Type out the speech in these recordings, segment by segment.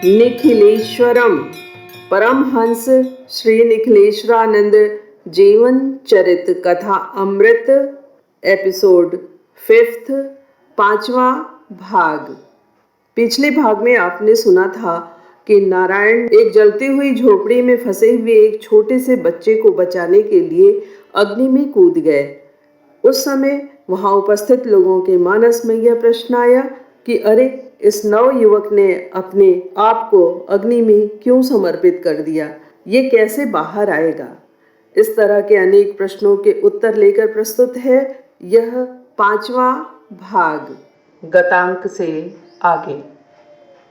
निखिलेश्वरम परमहंस श्री निखिलेश्वरानंद जीवन चरित कथा अमृत एपिसोड 5 5वां भाग। पिछले भाग में आपने सुना था कि नारायण एक जलती हुई झोपड़ी में फंसे हुए एक छोटे से बच्चे को बचाने के लिए अग्नि में कूद गए। उस समय वहां उपस्थित लोगों के मानस में यह प्रश्न आया कि अरे, इस नव युवक ने अपने आप को अग्नि में क्यों समर्पित कर दिया, ये कैसे बाहर आएगा। इस तरह के अनेक प्रश्नों के उत्तर लेकर प्रस्तुत है यह 5वां भाग। गतांक से आगे।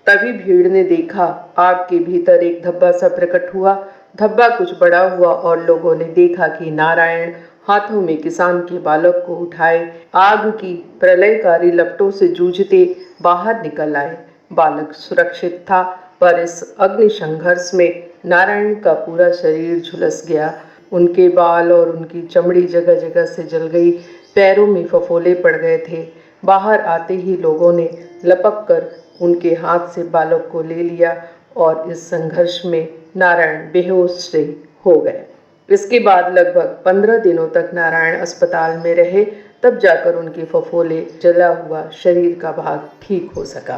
तभी भीड़ ने देखा आग के भीतर एक धब्बा सा प्रकट हुआ। धब्बा कुछ बड़ा हुआ और लोगों ने देखा कि नारायण हाथों में किसान के बालक को उठाए आग की प्रलयकारी लपटों से जूझते बाहर निकल आए। बालक सुरक्षित था, पर इस अग्नि संघर्ष में नारायण का पूरा शरीर झुलस गया। उनके बाल और उनकी चमड़ी जगह जगह से जल गई, पैरों में फफोले पड़ गए थे। बाहर आते ही लोगों ने लपक कर उनके हाथ से बालक को ले लिया और इस संघर्ष में नारायण बेहोश से हो गए। इसके बाद लगभग 15 दिनों तक नारायण अस्पताल में रहे, तब जाकर उनके फफोले जला हुआ शरीर का भाग ठीक हो सका।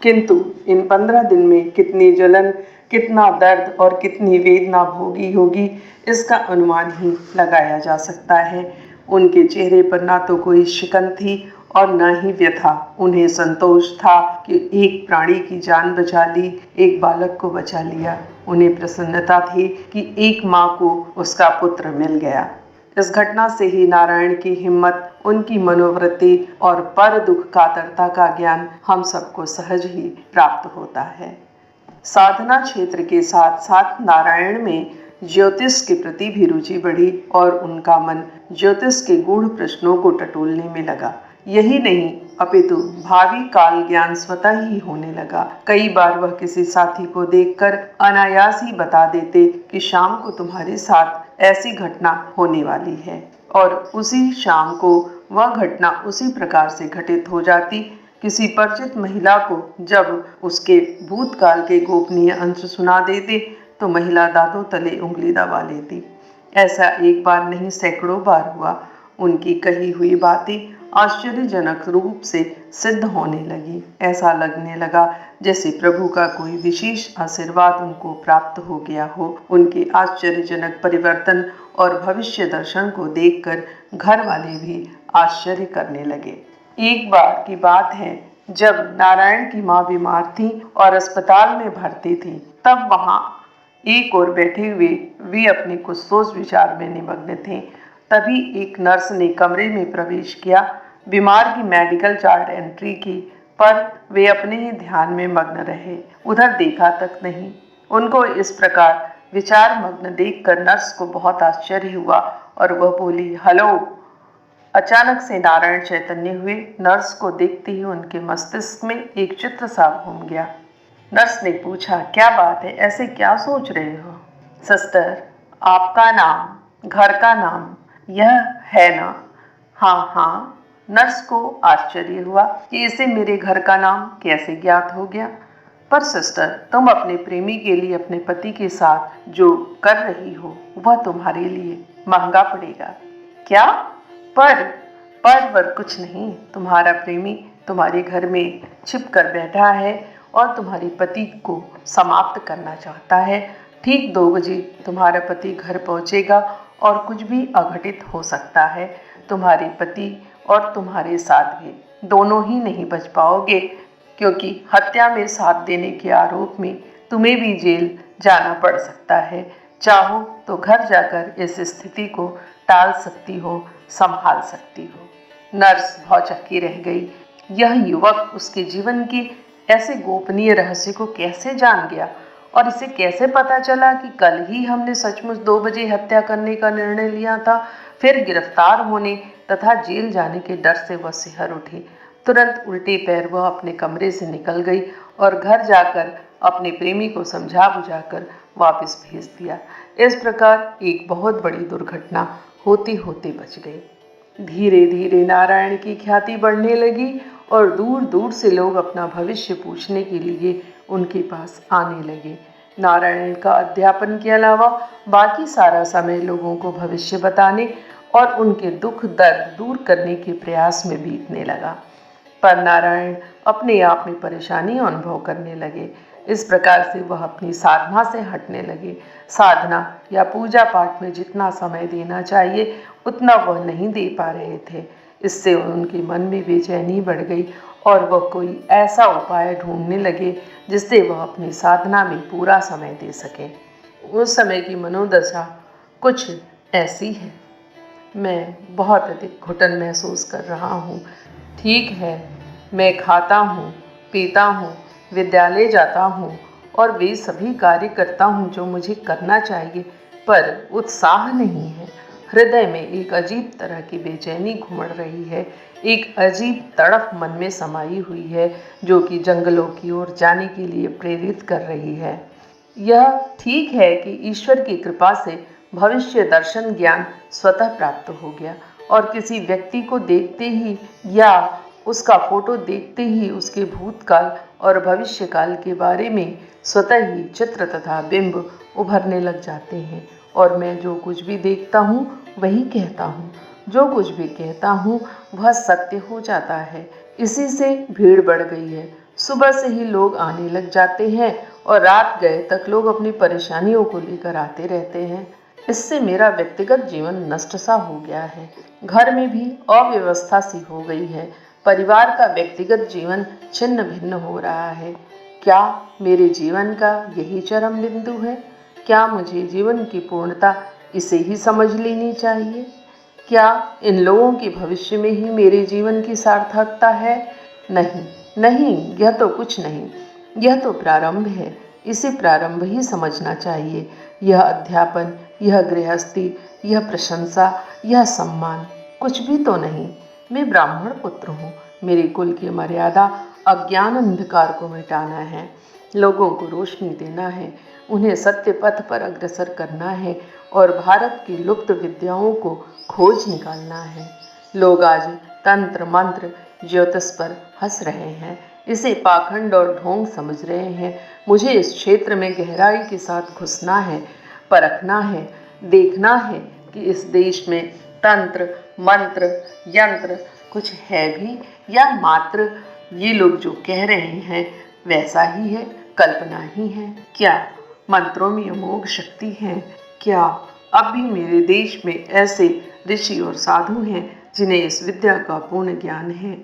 किंतु इन 15 दिन में कितनी जलन, कितना दर्द और कितनी वेदना भोगी होगी, इसका अनुमान ही लगाया जा सकता है। उनके चेहरे पर ना तो कोई शिकन थी और न ही व्यथा। उन्हें संतोष था कि एक प्राणी की जान बचा ली, एक बालक को बचा लिया। उन्हें प्रसन्नता थी कि एक माँ को उसका पुत्र मिल गया। इस घटना से ही नारायण की हिम्मत, उनकी मनोवृत्ति और पर दुख कातरता का ज्ञान हम सबको सहज ही प्राप्त होता है। साधना क्षेत्र के साथ साथ नारायण में ज्योतिष के प्रति भी रुचि बढ़ी और उनका मन ज्योतिष के गूढ़ प्रश्नों को टटोलने में लगा। यही नहीं, अपितु भावी काल ज्ञान स्वतः ही होने लगा। कई बार वह किसी साथी को देखकर अनायास ही बता देते कि शाम को तुम्हारे साथ ऐसी घटना होने वाली है, और उसी शाम को वह घटना उसी प्रकार से घटित हो जाती। किसी परिचित महिला को जब उसके भूतकाल के गोपनीय अंश सुना देते तो महिला दांतों तले उंगली दबा लेती। ऐसा एक बार नहीं, सैकड़ों बार हुआ। उनकी कही हुई बातें आश्चर्यजनक रूप से सिद्ध होने लगी। ऐसा लगने लगा जैसे प्रभु का कोई विशेष आशीर्वाद उनको प्राप्त हो गया हो। उनके आश्चर्यजनक परिवर्तन और भविष्य दर्शन को देखकर घर वाले भी आश्चर्य करने लगे। एक बार की बात है, जब नारायण की माँ बीमार थी और अस्पताल में भर्ती थी, तब वहाँ एक ओर बैठे हुए वे अपने कुछ सोच विचार में निमग्न थे। तभी एक नर्स ने कमरे में प्रवेश किया। बीमार की मेडिकल चार्ट एंट्री की, पर वे अपने ही ध्यान में मग्न रहे, उधर देखा तक नहीं। उनको इस प्रकार विचार मग्न देखकर नर्स को बहुत आश्चर्य हुआ और वह बोली, हेलो। अचानक से नारायण चैतन्य हुए। नर्स को देखते ही उनके मस्तिष्क में एक चित्र सा घूम गया। नर्स ने पूछा, क्या बात है, ऐसे क्या सोच रहे हो? सिस्टर, आपका नाम, घर का नाम यह है ना? हाँ हाँ। नर्स को आश्चर्य हुआ कि इसे मेरे घर का नाम कैसे ज्ञात हो गया। पर सिस्टर, तुम अपने प्रेमी के लिए अपने पति के साथ जो कर रही हो वह तुम्हारे लिए महंगा पड़ेगा। क्या? पर कुछ नहीं। तुम्हारा प्रेमी तुम्हारे घर में छिप कर बैठा है और तुम्हारे पति को समाप्त करना चाहता है। ठीक 2 बजे तुम्हारा पति घर पहुंचेगा और कुछ भी अघटित हो सकता है। तुम्हारे पति और तुम्हारे साथ भी दोनों ही नहीं बच पाओगे, क्योंकि हत्या में साथ देने के आरोप में तुम्हें भी जेल जाना पड़ सकता है। चाहो तो घर जाकर इस स्थिति को टाल सकती हो, संभाल सकती हो। नर्स भौचक्की रह गई। यह युवक उसके जीवन की ऐसे गोपनीय रहस्य को कैसे जान गया, और इसे कैसे पता चला कि कल ही हमने सचमुच 2 बजे हत्या करने का निर्णय लिया था। फिर गिरफ्तार होने तथा जेल जाने के डर से वह सिहर उठी। तुरंत उल्टे पैर वह अपने कमरे से निकल गई और घर जाकर अपने प्रेमी को समझा बुझाकर वापस भेज दिया। इस प्रकार एक बहुत बड़ी दुर्घटना होते होते बच गई। धीरे धीरे नारायण की ख्याति बढ़ने लगी और दूर दूर से लोग अपना भविष्य पूछने के लिए उनके पास आने लगे। नारायण का अध्यापन के अलावा बाकी सारा समय लोगों को भविष्य बताने और उनके दुख दर्द दूर करने के प्रयास में बीतने लगा। पर नारायण अपने आप में परेशानी अनुभव करने लगे। इस प्रकार से वह अपनी साधना से हटने लगे। साधना या पूजा पाठ में जितना समय देना चाहिए उतना वह नहीं दे पा रहे थे। इससे उनके मन में बेचैनी बढ़ गई और वह कोई ऐसा उपाय ढूंढने लगे जिससे वह अपनी साधना में पूरा समय दे सकें। उस समय की मनोदशा कुछ ऐसी है। मैं बहुत अधिक घुटन महसूस कर रहा हूँ। ठीक है, मैं खाता हूँ, पीता हूँ, विद्यालय जाता हूँ और वे सभी कार्य करता हूँ जो मुझे करना चाहिए, पर उत्साह नहीं है। हृदय में एक अजीब तरह की बेचैनी घुमड़ रही है। एक अजीब तड़प मन में समाई हुई है जो कि जंगलों की ओर जाने के लिए प्रेरित कर रही है। यह ठीक है कि ईश्वर की कृपा से भविष्य दर्शन ज्ञान स्वतः प्राप्त हो गया और किसी व्यक्ति को देखते ही या उसका फोटो देखते ही उसके भूतकाल और भविष्यकाल के बारे में स्वतः ही चित्र तथा बिंब उभरने लग जाते हैं और मैं जो कुछ भी देखता हूँ वही कहता हूँ। जो कुछ भी कहता हूँ वह सत्य हो जाता है। इसी से भीड़ बढ़ गई है। सुबह से ही लोग आने लग जाते हैं और रात गए तक लोग अपनी परेशानियों को लेकर आते रहते हैं। इससे मेरा व्यक्तिगत जीवन नष्ट सा हो गया है। घर में भी अव्यवस्था सी हो गई है। परिवार का व्यक्तिगत जीवन छिन्न भिन्न हो रहा है। क्या मेरे जीवन का यही चरम बिंदु है? क्या मुझे जीवन की पूर्णता इसे ही समझ लेनी चाहिए? क्या इन लोगों के भविष्य में ही मेरे जीवन की सार्थकता है? नहीं, नहीं, यह तो कुछ नहीं। यह तो प्रारंभ है। इसे प्रारंभ ही समझना चाहिए। यह अध्यापन, यह गृहस्थी, यह प्रशंसा, यह सम्मान कुछ भी तो नहीं। मैं ब्राह्मण पुत्र हूँ। मेरे कुल की मर्यादा अज्ञान अंधकार को मिटाना है, लोगों को रोशनी देना है, उन्हें सत्य पथ पर अग्रसर करना है और भारत की लुप्त विद्याओं को खोज निकालना है। लोग आज तंत्र मंत्र ज्योतिष पर हंस रहे हैं, इसे पाखंड और ढोंग समझ रहे हैं। मुझे इस क्षेत्र में गहराई के साथ घुसना है, परखना है, देखना है कि इस देश में तंत्र मंत्र यंत्र कुछ है भी या मात्र ये लोग जो कह रहे हैं वैसा ही है, कल्पना ही है। क्या मंत्रों में अमोघ शक्ति है? क्या अब भी मेरे देश में ऐसे ऋषि और साधु हैं जिन्हें इस विद्या का पूर्ण ज्ञान है?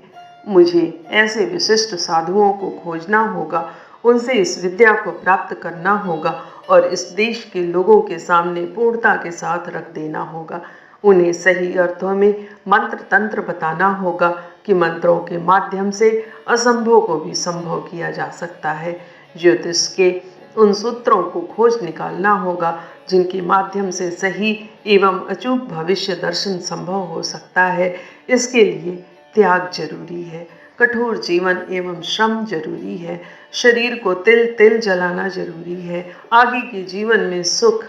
मुझे ऐसे विशिष्ट साधुओं को खोजना होगा, उनसे इस विद्या को प्राप्त करना होगा और इस देश के लोगों के सामने पूर्णता के साथ रख देना होगा। उन्हें सही अर्थों में मंत्र तंत्र बताना होगा कि मंत्रों के माध्यम से असंभव को भी संभव किया जा सकता है। ज्योतिष के उन सूत्रों को खोज निकालना होगा जिनके माध्यम से सही एवं अचूक भविष्य दर्शन संभव हो सकता है। इसके लिए त्याग जरूरी है, कठोर जीवन एवं श्रम जरूरी है, शरीर को तिल तिल जलाना जरूरी है, आगे के जीवन में सुख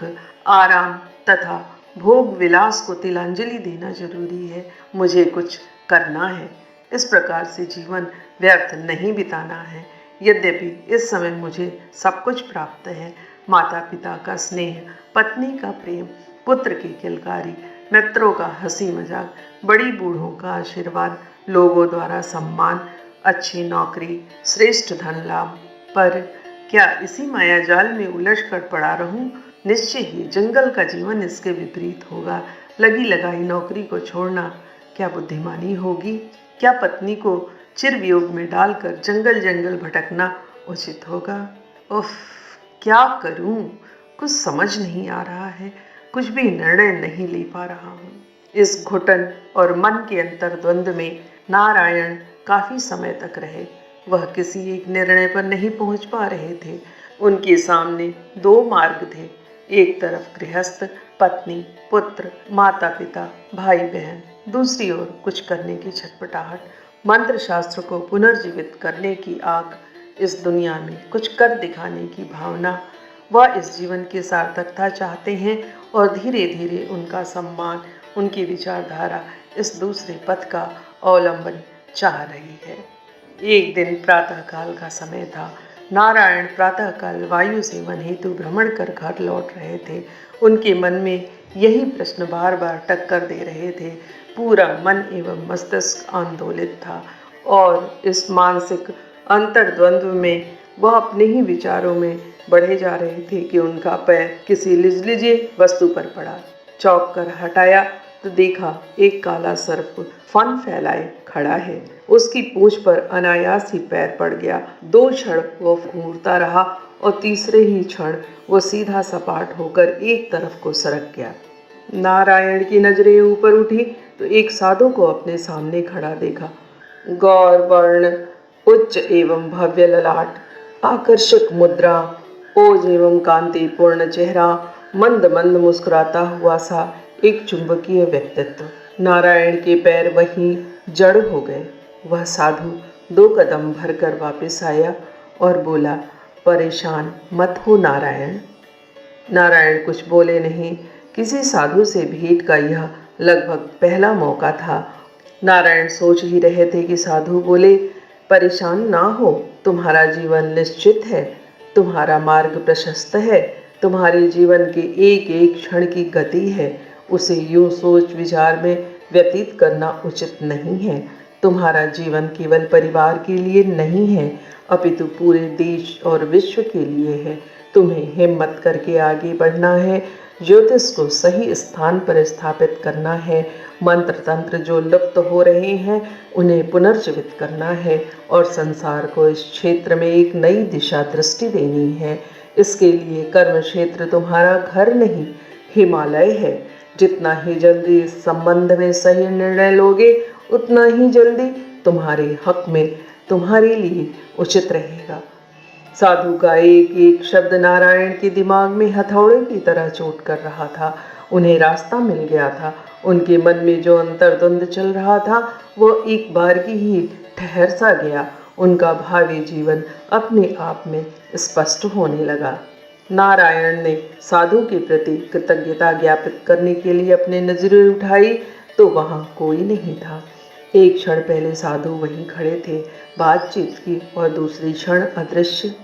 आराम तथा भोग विलास को तिलांजलि देना जरूरी है। मुझे कुछ करना है। इस प्रकार से जीवन व्यर्थ नहीं बिताना है। यद्यपि इस समय मुझे सब कुछ प्राप्त है, माता पिता का स्नेह, पत्नी का प्रेम, पुत्र की किलकारी, मित्रों का हंसी मजाक, बड़ी बूढ़ों का आशीर्वाद, लोगों द्वारा सम्मान, अच्छी नौकरी, श्रेष्ठ धन लाभ, पर क्या इसी माया जाल में उलझ कर पड़ा रहूं? निश्चय ही जंगल का जीवन इसके विपरीत होगा। लगी लगाई नौकरी को छोड़ना क्या बुद्धिमानी होगी? क्या पत्नी को चिर वियोग में डालकर जंगल जंगल भटकना उचित होगा? उफ, क्या करूं? कुछ समझ नहीं आ रहा है, कुछ भी निर्णय नहीं ले पा रहा हूँ। इस घुटन और मन के अंतर्द्वंद में नारायण काफी समय तक रहे। वह किसी एक निर्णय पर नहीं पहुंच पा रहे थे। उनके सामने दो मार्ग थे, एक तरफ गृहस्थ, पत्नी, पुत्र, माता पिता, भाई बहन, दूसरी ओर कुछ करने की छटपटाहट, मंत्र शास्त्र को पुनर्जीवित करने की आग, इस दुनिया में कुछ कर दिखाने की भावना। वह इस जीवन की सार्थकता चाहते हैं और धीरे धीरे उनका सम्मान, उनकी विचारधारा इस दूसरे पथ का अवलंबन चाह रही है। एक दिन प्रातःकाल का समय था। नारायण प्रातःकाल वायु सेवन हेतु भ्रमण कर घर लौट रहे थे। उनके मन में यही प्रश्न बार बार टक्कर दे रहे थे। पूरा मन एवं मस्तिष्क आंदोलित था और इस मानसिक अंतर्द्वंद्व में वह अपने ही विचारों में बढ़े जा रहे थे कि उनका पैर किसी लिजलिजे वस्तु पर पड़ा। चौंक कर हटाया तो देखा एक काला सर्प फन फैलाए खड़ा है। उसकी पूंछ पर अनायास ही पैर पड़ गया। 2 क्षण वह घूरता रहा और तीसरे ही क्षण वह सीधा सपाट होकर एक तरफ को सरक गया। नारायण की नजरें ऊपर उठी तो एक साधु को अपने सामने खड़ा देखा। गौर वर्ण, उच्च एवं भव्य ललाट, आकर्षक मुद्रा, ओज एवं कांतिपूर्ण चेहरा, मंद मंद मुस्कुराता हुआ सा एक चुंबकीय व्यक्तित्व। नारायण के पैर वहीं जड़ हो गए। वह साधु 2 कदम भरकर वापस आया और बोला, परेशान मत हो नारायण। नारायण कुछ बोले नहीं। किसी साधु से भेंट का यह लगभग पहला मौका था। नारायण सोच ही रहे थे कि साधु बोले, परेशान ना हो, तुम्हारा जीवन निश्चित है, तुम्हारा मार्ग प्रशस्त है, तुम्हारे जीवन के एक एक क्षण की गति है, उसे यूं सोच विचार में व्यतीत करना उचित नहीं है। तुम्हारा जीवन केवल परिवार के लिए नहीं है, अपितु पूरे देश और विश्व के लिए है। तुम्हें हिम्मत करके आगे बढ़ना है, ज्योतिष को सही स्थान पर स्थापित करना है, मंत्र तंत्र जो लुप्त हो रहे हैं उन्हें पुनर्जीवित करना है और संसार को इस क्षेत्र में एक नई दिशा दृष्टि देनी है। इसके लिए कर्म क्षेत्र तुम्हारा घर नहीं, हिमालय है। जितना ही जल्दी इस संबंध में सही निर्णय लोगे उतना ही जल्दी तुम्हारे हक में तुम्हारे लिए उचित रहेगा। साधु का एक एक शब्द नारायण के दिमाग में हथौड़े की तरह चोट कर रहा था। उन्हें रास्ता मिल गया था। उनके मन में जो अंतर्द्वंद चल रहा था वो एक बार की ही ठहर सा गया। उनका भावी जीवन अपने आप में स्पष्ट होने लगा। नारायण ने साधु के प्रति कृतज्ञता ज्ञापित करने के लिए अपनी नजरें उठाई तो वहाँ कोई नहीं था। एक क्षण पहले साधु वहीं खड़े थे, बातचीत की, और दूसरी क्षण अदृश्य।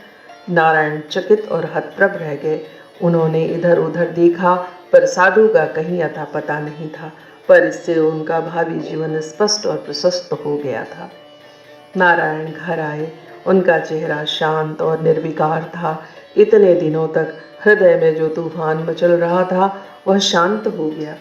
नारायण चकित और हतप्रभ रह गए। उन्होंने इधर उधर देखा पर साधु का कहीं अता पता नहीं था, पर इससे उनका भावी जीवन स्पष्ट और प्रशस्त हो गया था। नारायण घर आए। उनका चेहरा शांत और निर्विकार था। इतने दिनों तक हृदय में जो तूफान मचल रहा था वह शांत हो गया।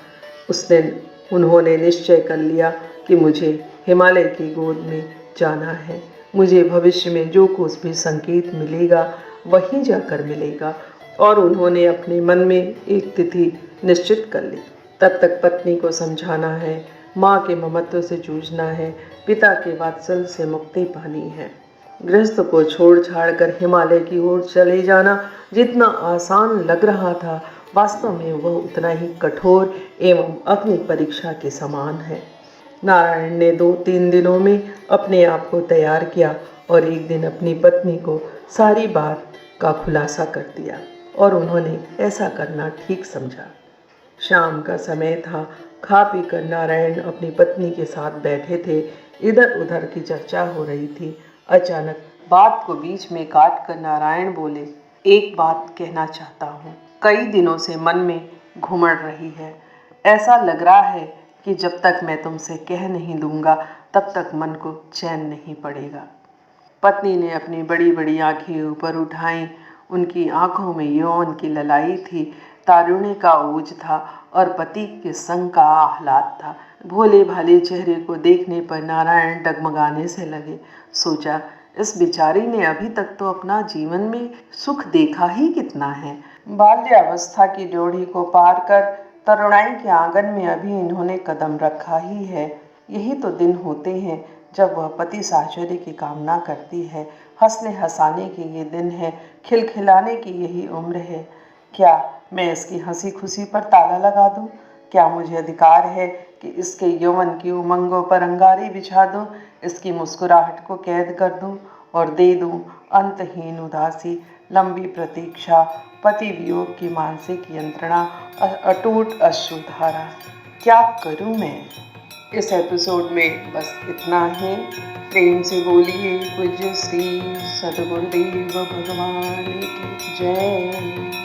उन्होंने निश्चय कर लिया कि मुझे हिमालय की गोद में जाना है। मुझे भविष्य में जो कुछ भी संकेत मिलेगा वहीं जाकर मिलेगा, और उन्होंने अपने मन में एक तिथि निश्चित कर ली। तब तक पत्नी को समझाना है, माँ के ममत्व से जूझना है, पिता के वात्सल्य से मुक्ति पानी है। गृहस्थ को छोड़ छाड़ कर हिमालय की ओर चले जाना जितना आसान लग रहा था, वास्तव में वह उतना ही कठोर एवं अग्नि परीक्षा के समान है। नारायण ने 2-3 दिनों में अपने आप को तैयार किया और एक दिन अपनी पत्नी को सारी बात का खुलासा कर दिया, और उन्होंने ऐसा करना ठीक समझा। शाम का समय था। खा पी कर नारायण अपनी पत्नी के साथ बैठे थे। इधर उधर की चर्चा हो रही थी। अचानक बात को बीच में काट कर नारायण बोले, एक बात कहना चाहता हूँ, कई दिनों से मन में घुमड़ रही है। ऐसा लग रहा है कि जब तक मैं तुमसे कह नहीं दूंगा तब तक मन को चैन नहीं पड़ेगा। पत्नी ने अपनी बड़ी बड़ी आंखें ऊपर उठाईं। उनकी आंखों में यौवन की ललाई थी, तारुण्य का ओज था और पति के संग का आह्लाद था। भोले भाले चेहरे को देखने पर नारायण डगमगाने से लगे। सोचा, इस बेचारी ने अभी तक तो अपना जीवन में सुख देखा ही कितना है। बाल्यावस्था की ड्योढ़ी को पार कर तरुणाई के आंगन में अभी इन्होंने कदम रखा ही है। यही तो दिन होते हैं जब वह पति साहचर्य की कामना करती है। हंसने हंसाने के ये दिन है, खिलखिलाने की यही उम्र है। क्या मैं इसकी हंसी खुशी पर ताला लगा दूं? क्या मुझे अधिकार है कि इसके यौवन की उमंगों पर अंगारे बिछा दूं, इसकी मुस्कुराहट को कैद कर दूं और दे दूं अंतहीन उदासी, लंबी प्रतीक्षा, पति वियोग की मानसिक यंत्रणा, अटूट अश्रुधारा? क्या करूं मैं? इस एपिसोड में बस इतना ही। प्रेम से बोलिए पूज्य श्री सद्गुरुदेव भगवान की जय।